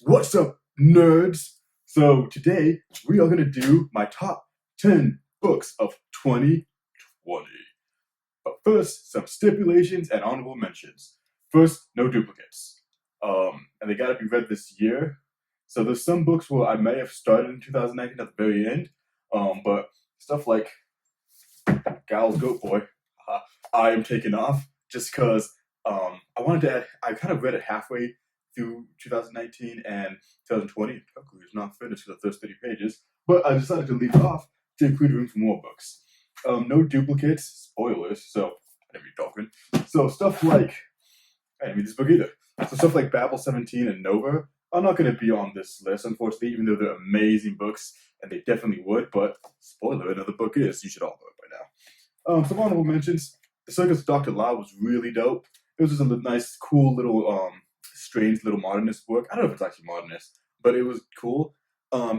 What's up, nerds? So today we are gonna do my top 10 books of 2020. But first, some stipulations and honorable mentions. First, no duplicates. And they gotta be read this year. So there's some books where I may have started in 2019 at the very end. But stuff like Gal's Goat Boy, I am taking off just because I kind of read it halfway through 2019 and 2020. Luckily, it's not finished because there's 30 pages. But I decided to leave it off to create room for more books. No duplicates, spoilers, so I didn't be talking. So stuff like, I didn't read this book either. So stuff like Babel 17 and Nova are not going to be on this list, unfortunately, even though they're amazing books, and they definitely would, but spoiler, another book is. You should all know it by now. Some honorable mentions. The Circus of Dr. La was really dope. It was just a nice, cool little, strange little modernist book. I don't know if it's actually modernist, but it was cool.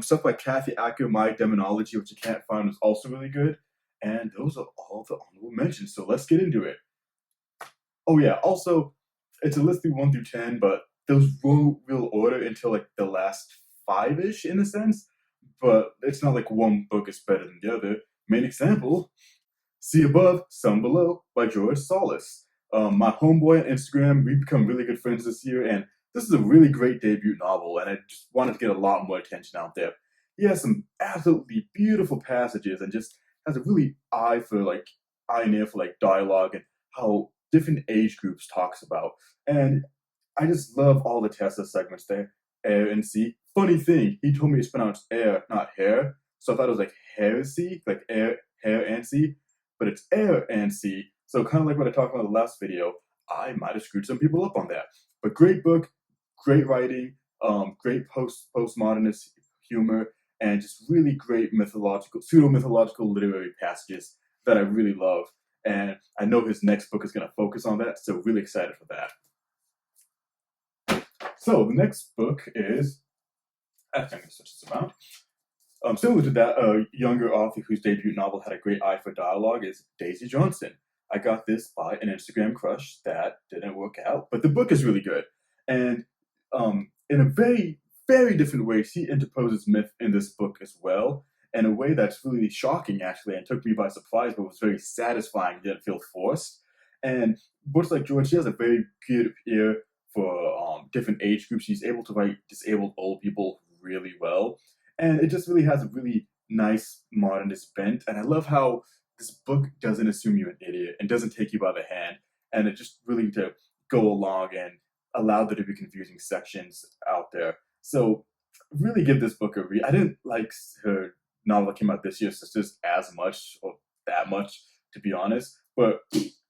Stuff like Kathy Acker, My Demonology, which you can't find, was also really good. And those are all the honorable mentions, so let's get into it. Oh yeah, also, it's a list through 1 through 10, but there's no real order until like the last 5-ish in a sense. But it's not like one book is better than the other. Main example, See Above, Sun Below by George Solis. My homeboy on Instagram, we've become really good friends this year, and this is a really great debut novel, and I just wanted to get a lot more attention out there. He has some absolutely beautiful passages and just has a really eye and ear for like dialogue and how different age groups talks about. And I just love all the Tessa segments there. Air and sea. Funny thing, he told me it's pronounced air, not hair. So I thought it was like heresy, like air, hair and sea, but it's air and sea. So kind of like what I talked about in the last video, I might have screwed some people up on that. But great book, great writing, great postmodernist humor, and just really great pseudo-mythological literary passages that I really love. And I know his next book is going to focus on that, so really excited for that. So the next book is, I'm going to switch this around. Similar to that, a younger author whose debut novel had a great eye for dialogue is Daisy Johnson. I got this by an Instagram crush that didn't work out, but the book is really good. And in a very, very different way, she interposes myth in this book as well, in a way that's really shocking, actually, and took me by surprise, but was very satisfying, didn't feel forced. And books like George, she has a very good ear for different age groups. She's able to write disabled old people really well. And it just really has a really nice modernist bent. And I love how this book doesn't assume you're an idiot and doesn't take you by the hand. And it just really to go along and allow there to be confusing sections out there. So really give this book a read. I didn't like her novel that came out this year, Sisters, as much or that much, to be honest. But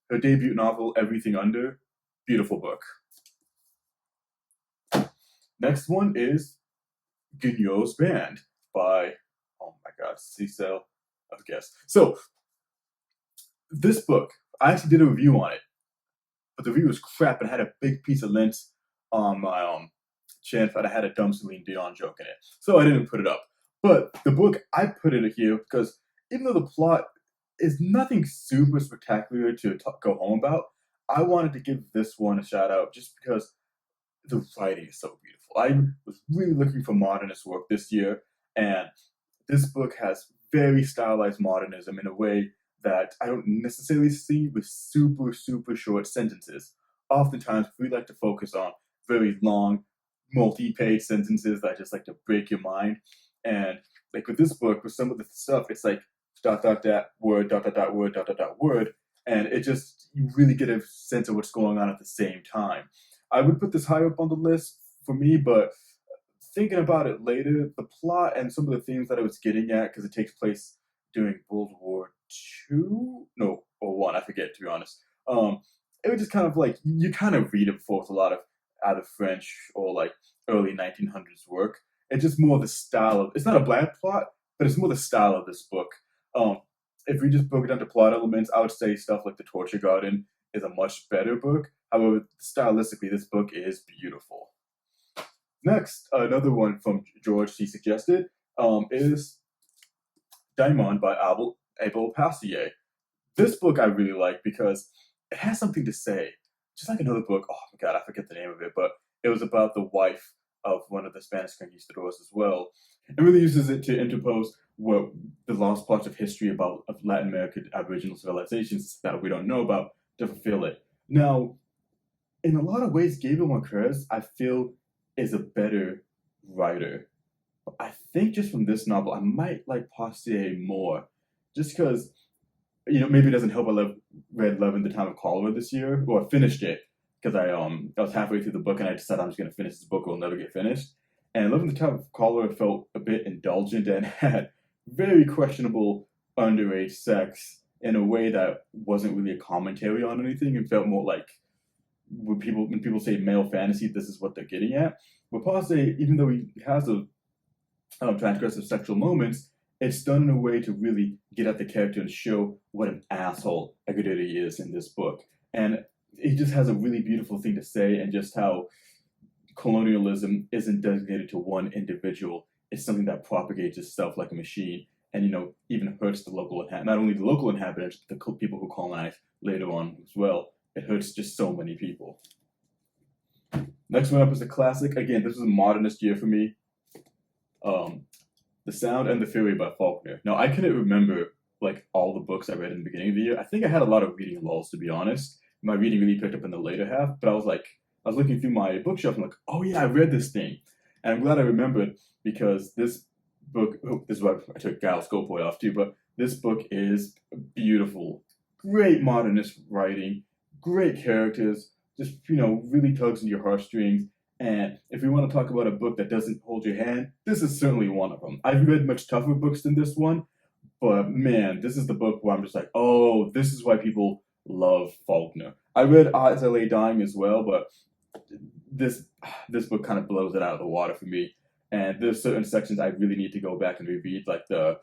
her debut novel, Everything Under, beautiful book. Next one is Guignol's Band by, oh my god, Cecil, I guess. So, this book, I actually did a review on it, but the review was crap and had a big piece of lint on my chin, but I had a dumb Celine Dion joke in it, so I didn't put it up. But the book, I put it here because even though the plot is nothing super spectacular to go home about, I wanted to give this one a shout out just because the writing is so beautiful. I was really looking for modernist work this year, and this book has very stylized modernism in a way that I don't necessarily see with super, super short sentences. Oftentimes, we like to focus on very long, multi-page sentences that just like to break your mind. And like with this book, with some of the stuff, it's like dot, word, word. And it just, you really get a sense of what's going on at the same time. I would put this higher up on the list for me, but thinking about it later, the plot and some of the themes that I was getting at, because it takes place during World War II? No, or one, I forget, to be honest. It was just kind of like, you kind of read it before with a lot of either French or like early 1900s work. It's just more the style of, it's not a bad plot, but it's more the style of this book. If we just broke it down to plot elements, I would say stuff like The Torture Garden is a much better book. However, stylistically, this book is beautiful. Next, another one from George he suggested is Daimon by Abel Passier. This book I really like because it has something to say. Just like another book, oh my god, I forget the name of it, but it was about the wife of one of the Spanish conquistadors as well, and really uses it to interpose what the lost parts of history about of Latin American Aboriginal civilizations that we don't know about to fulfill it. Now, in a lot of ways, Gabriel Marquez, I feel, is a better writer. But I think just from this novel, I might like Postier more, just because maybe it doesn't help. Read Love in the Time of Cholera this year, or finished it because I was halfway through the book and I decided I'm just gonna finish this book or it'll never get finished. And Love in the Time of Cholera felt a bit indulgent and had very questionable underage sex in a way that wasn't really a commentary on anything and felt more like when people say male fantasy, this is what they're getting at. But Posse, even though he has a transgressive sexual moments, it's done in a way to really get at the character and show what an asshole Aguirre is in this book. And he just has a really beautiful thing to say, and just how colonialism isn't designated to one individual. It's something that propagates itself like a machine, and even hurts the local not only the local inhabitants, the people who colonize later on as well. It hurts just so many people. Next one up is a classic. Again, this was a modernist year for me. The Sound and the Fury by Faulkner. Now, I couldn't remember like all the books I read in the beginning of the year. I think I had a lot of reading lulls, to be honest. My reading really picked up in the later half, but I was looking through my bookshelf and like, oh yeah, I read this thing. And I'm glad I remembered, because this book, this is why I took Gal Schoolboy off too, but this book is beautiful. Great modernist writing, great characters, just, really tugs in your heartstrings. And if we want to talk about a book that doesn't hold your hand, this is certainly one of them. I've read much tougher books than this one, but man, this is the book where I'm just like, oh, this is why people love Faulkner. I read As I Lay Dying as well, but this book kind of blows it out of the water for me. And there's certain sections I really need to go back and reread, like I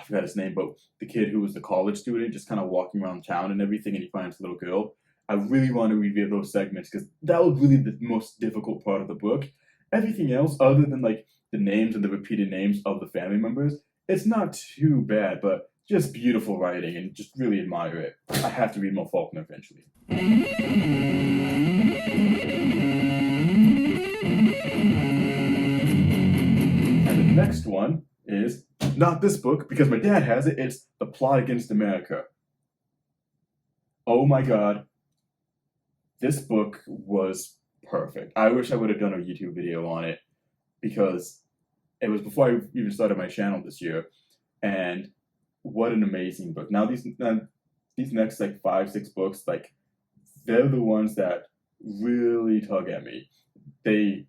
forgot his name, but the kid who was the college student just kind of walking around town and everything, and he finds a little girl. I really want to reread those segments, because that was really the most difficult part of the book. Everything else, other than like the names and the repeated names of the family members, it's not too bad, but just beautiful writing, and just really admire it. I have to read more Faulkner eventually. And the next one is not this book, because my dad has it. It's The Plot Against America. Oh my God. This book was perfect. I wish I would have done a YouTube video on it, because it was before I even started my channel this year. And what an amazing book. Now these next like 5-6 books, like, they're the ones that really tug at me. They,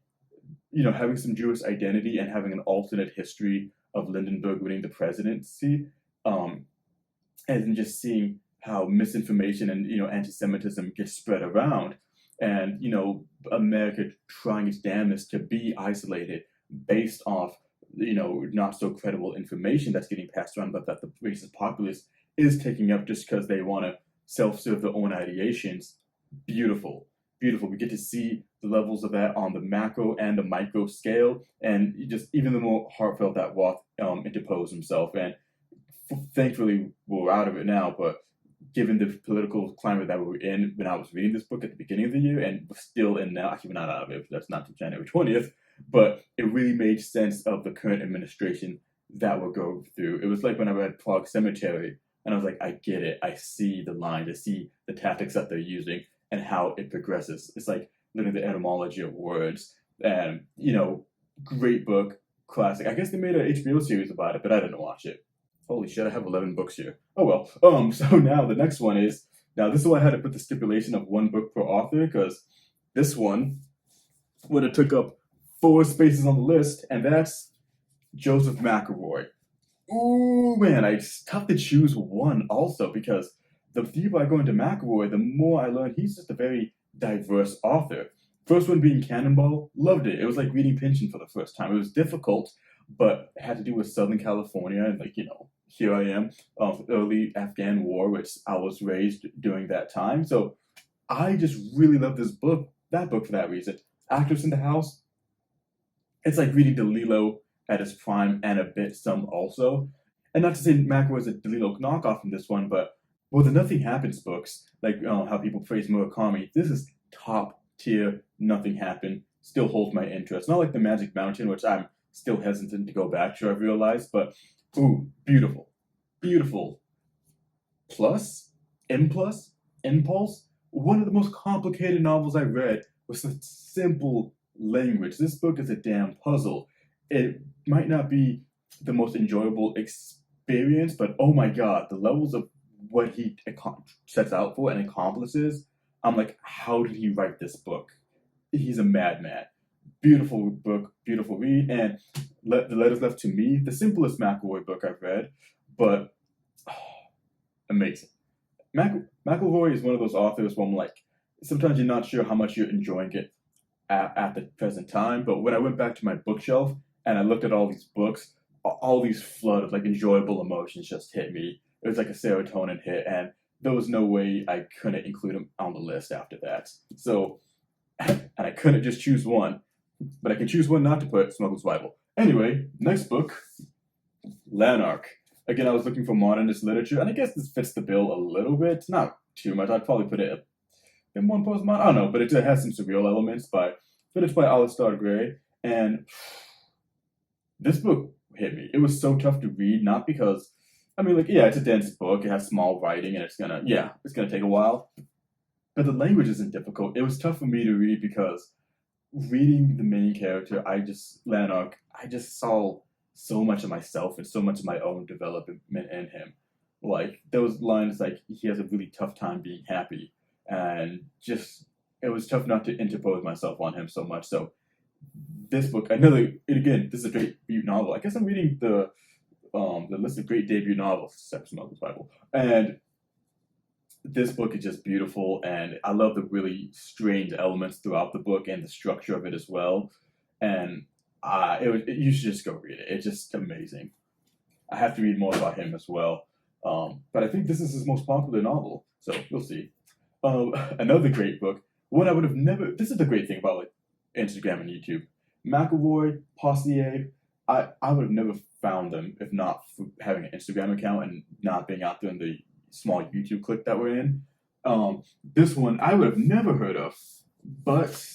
having some Jewish identity and having an alternate history of Lindenberg winning the presidency, and just seeing how misinformation and anti-Semitism gets spread around, and America trying its damnedest to be isolated based off not so credible information that's getting passed around, but that the racist populace is taking up just because they want to self-serve their own ideations. Beautiful. We get to see the levels of that on the macro and the micro scale, and even the more heartfelt that Roth interposed himself. And thankfully we're out of it now, but given the political climate that we were in when I was reading this book at the beginning of the year, and we're still in now, actually we're not out of it, that's not till January 20th, but it really made sense of the current administration that we're going through. It was like when I read Prague Cemetery, and I was like, I get it, I see the lines, I see the tactics that they're using, and how it progresses. It's like learning the etymology of words. And, great book, classic. I guess they made an HBO series about it, but I didn't watch it. Holy shit, I have 11 books here. Oh well. So now the next one is, this is why I had to put the stipulation of 1 book per author, because this one would have took up 4 spaces on the list, and that's Joseph McElroy. Ooh, man, it's tough to choose one also, because the deeper I go into McElroy, the more I learn he's just a very diverse author. First one being Cannonball, loved it. It was like reading Pynchon for the first time. It was difficult, but it had to do with Southern California, and here I am, early Afghan war, which I was raised during that time. So I just really love that book for that reason. Actors in the House, it's like reading DeLillo at his prime, and a bit some also. And not to say McElroy is a DeLillo knockoff in this one, but the Nothing Happens books, like how people praise Murakami, this is top tier Nothing Happened still holds my interest. Not like the Magic Mountain, which I'm still hesitant to go back to, I've realized, but ooh, beautiful. Beautiful. Plus, Impulse, one of the most complicated novels I read with such simple language. This book is a damn puzzle. It might not be the most enjoyable experience, but oh my god, the levels of what he sets out for and accomplishes, I'm like, how did he write this book? He's a madman. Beautiful book, beautiful read, and The Letters Left to Me, the simplest McElroy book I've read, but amazing. McElroy is one of those authors where I'm like, sometimes you're not sure how much you're enjoying it at the present time, but when I went back to my bookshelf and I looked at all these books, all these flood of like enjoyable emotions just hit me. It was like a serotonin hit, and there was no way I couldn't include him on the list after that. So, and I couldn't just choose one, but I can choose one not to put, Smuggler's Bible. Anyway, next book, Lanark. Again, I was looking for modernist literature, and I guess this fits the bill a little bit. Not too much. I'd probably put it in one postmodern. I don't know, but it has some surreal elements. But it's by Alistair Gray, and this book hit me. It was so tough to read, not because I mean, like, yeah, it's a dense book. It has small writing, and it's gonna take a while. But the language isn't difficult. It was tough for me to read because reading the main character, Lanark, I just saw so much of myself and so much of my own development in him. Like, those lines, like, he has a really tough time being happy, and just, it was tough not to interpose myself on him so much. So, this book, again, this is a great debut novel. I guess I'm reading the list of great debut novels, except Smuggler's Bible. And this book is just beautiful, and I love the really strange elements throughout the book and the structure of it as well. And you should just go read it. It's just amazing. I have to read more about him as well. But I think this is his most popular novel, so we'll see. Another great book, one I would have never, this is the great thing about like Instagram and YouTube. McElroy, Postier, I would have never found them if not for having an Instagram account and not being out there in the small YouTube clique that we're in. This one I would have never heard of, but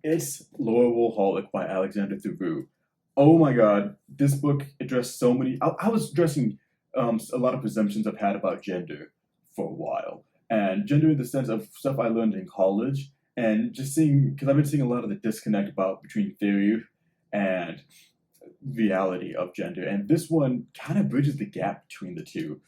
it's Lauraholic by Alexander Theroux. Oh my god, this book addressed so many. I was addressing a lot of presumptions I've had about gender for a while, and gender in the sense of stuff I learned in college, and just seeing, because I've been seeing a lot of the disconnect between theory and reality of gender, and this one kind of bridges the gap between the two.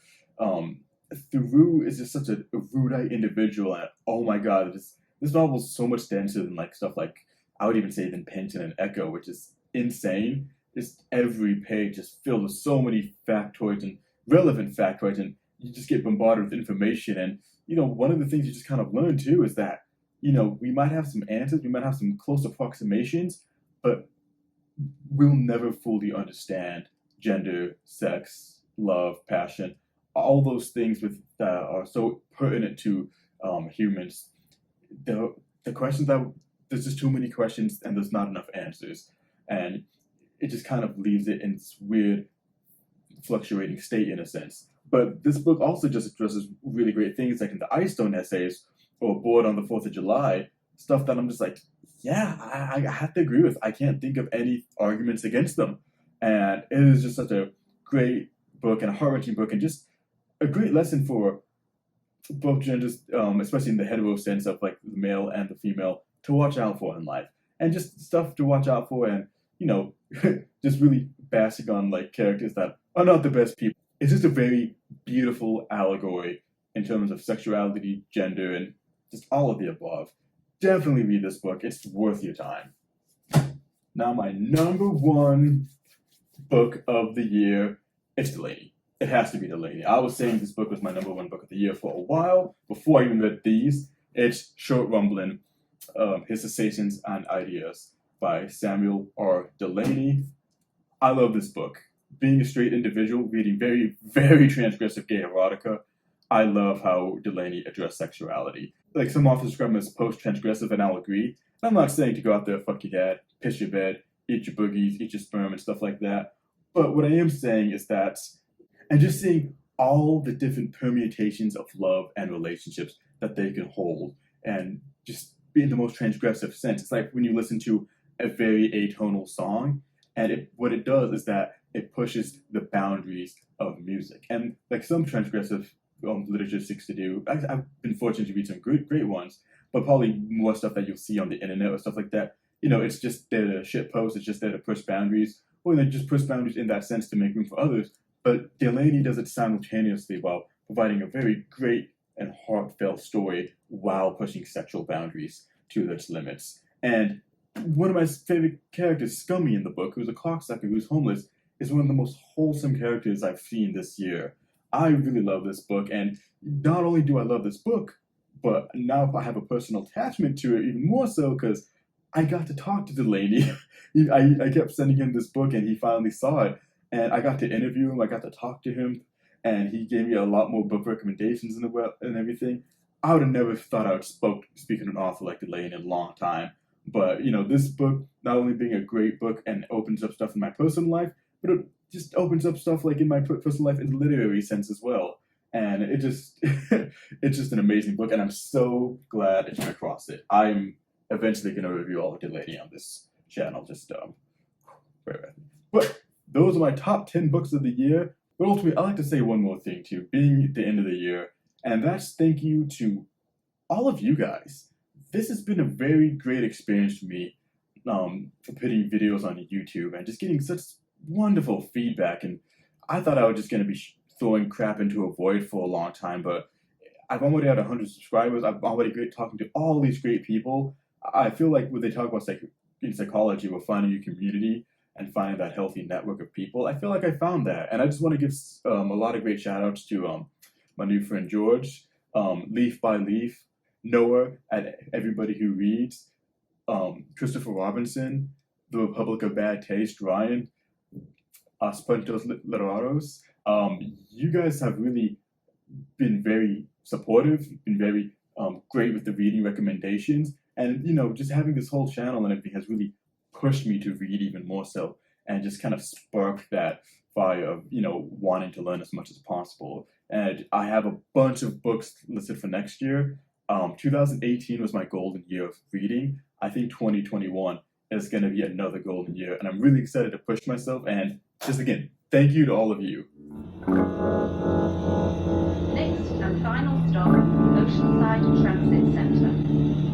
Theroux is just such a erudite individual, and oh my god, this novel is so much denser than like stuff like, I would even say, than Penton and Echo, which is insane. Just every page is filled with so many factoids and relevant factoids, and you just get bombarded with information. And one of the things you just kind of learn too is that we might have some answers, we might have some close approximations, but we'll never fully understand gender, sex, love, passion, all those things that are so pertinent to humans. The questions that there's just too many questions and there's not enough answers, and it just kind of leaves it in this weird fluctuating state in a sense. But this book also just addresses really great things, like in the Ice Stone essays or Bored on the 4th of July, stuff that I'm just like, yeah, I have to agree with. I can't think of any arguments against them. And it is just such a great book and a heart-wrenching book, and just a great lesson for both genders, especially in the hetero sense of like the male and the female, to watch out for in life. And just stuff to watch out for, and just really basing on like characters that are not the best people. It's just a very beautiful allegory in terms of sexuality, gender, and just all of the above. Definitely read this book. It's worth your time. Now, my number one book of the year, it's Delany. It has to be Delany. I was saying this book was my number one book of the year for a while, before I even read these. It's Shaot Rumblin, His Sensations and Ideas by Samuel R. Delany. I love this book. Being a straight individual, reading very, very transgressive gay erotica, I love how Delany addressed sexuality. Like, some authors describe them as post-transgressive, and I'll agree. I'm not saying to go out there, fuck your dad, piss your bed, eat your boogies, eat your sperm, and stuff like that. But what I am saying is that, and just seeing all the different permutations of love and relationships that they can hold, and just be in the most transgressive sense. It's like when you listen to a very atonal song, and what it does is that it pushes the boundaries of music, and like some transgressive literature seeks to do. I've been fortunate to read some great ones, but probably more stuff that you'll see on the internet or stuff like that. It's just there to shit post. It's just there to push boundaries, or they just push boundaries in that sense to make room for others. But Delany does it simultaneously while providing a very great and heartfelt story while pushing sexual boundaries to its limits. And one of my favorite characters, Scummy, in the book, who's a cocksucker who's homeless, is one of the most wholesome characters I've seen this year. I really love this book, and not only do I love this book, but now I have a personal attachment to it even more so because I got to talk to Delany. I kept sending him this book, and he finally saw it, and I got to interview him. I got to talk to him, and he gave me a lot more book recommendations and everything. I would have never thought I would speak to an author like Delany in a long time. But, this book, not only being a great book and opens up stuff in my personal life, but it just opens up stuff like in my personal life in the literary sense as well. And it just, it's just an amazing book, and I'm so glad I came across it. I'm eventually going to review all of Delany on this channel, but those are my top 10 books of the year. But ultimately, I like to say one more thing too, being the end of the year, and that's thank you to all of you guys. This has been a very great experience for me, for putting videos on YouTube and just getting such wonderful feedback. And I thought I was just going to be throwing crap into a void for a long time, but I've already had 100 subscribers. I'm already great talking to all these great people. I feel like when they talk about in psychology, we're finding a community and finding that healthy network of people. I feel like I found that, and I just want to give a lot of great shout outs to my new friend George, Leaf by Leaf, Noah, and everybody who reads, Christopher Robinson, The Republic of Bad Taste, Ryan, Puntos Literatos. You guys have really been very supportive, been very great with the reading recommendations, and just having this whole channel and everything has really pushed me to read even more so, and just kind of sparked that fire of wanting to learn as much as possible. And I have a bunch of books listed for next year. 2018 was my golden year of reading. I think 2021 is going to be another golden year, and I'm really excited to push myself. And just again, thank you to all of you. Next and final stop, Oceanside Transit Centre.